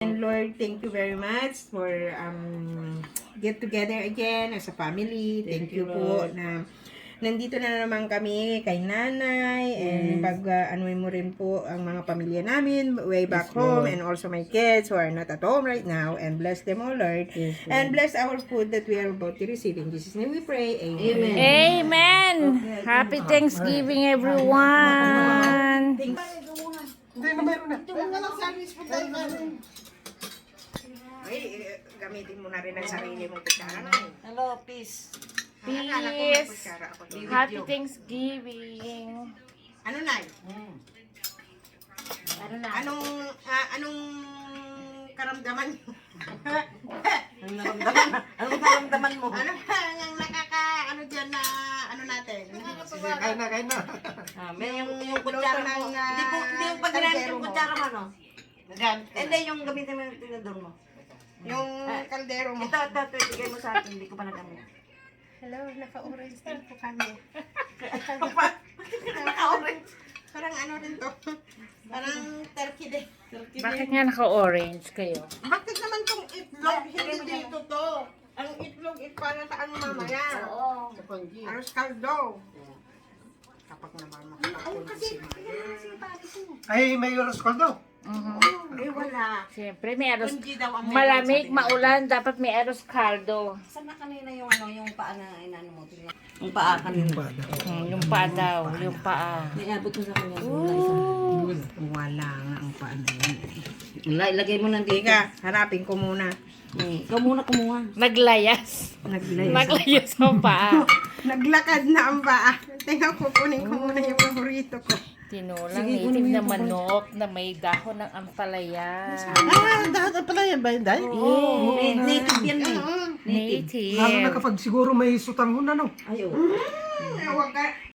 And Lord, thank you very much for get together again as a family. Thank you po na nandito na naman kami kay nanay and pag anuin mo rin po ang mga pamilya namin way back home and also my kids who are not at home right now, and bless them, oh Lord. And bless our food that we are about to receive. In Jesus' name we pray. Amen. Amen! Happy Thanksgiving, everyone! Hindi na meron na. Ang lang sandwich po tayo namin. Ay, gamitin mo na rin ang sarili mong kutsara na. Hello, peace. Peace! Happy Thanksgiving! Ano na? Ano na? Anong karamdaman mo? Anong naramdaman mo? Ano ba ang ano dyan na ano natin? Sige, kain na. May yung kutsara mo. Hindi yung pag ginamit yung kutsara mo, no? Hindi, yung gamitin mo yung tinador mo. Yung kaldero mo. Ito, ibigay mo sa akin. Hindi ko pa nagamit. Hello, naka-orange din po kami. Naka-orange. Parang ano rin to? Parang turkey din. Bakit nga naka-orange kayo? Bakit naman tong itlog? Hindi dito to. Ang itlog para sa ano mamaya? Oo. Aros kaldo. Kapag naman makakapon si Maya. Ay, may oras ko daw. Eh wala. Siyempre, may aros. Kundi daw ang Malamig, maulan, dapat may aros kaldo. Saan na kanina yung yung paa na inano mo? Tingnan. Yung paa kanina. Yung paa daw, yung paa. Niabot ko sa kanya. Wala nga ang paano yun. Ilagay mo nandito. Teka, harapin ko muna. Ikaw muna kumuha. Naglayas. Naglayas ang paa. Naglakad na ang paa. Teka, kukunin ko muna yung paborito ko. Tinulang native na manok na may dahon ng ampalaya. Dahil pala yan ba yun, Day? Native yan eh. Native. Lalo na kapag siguro may sutang hon, ano? Ayaw. Huwag ka,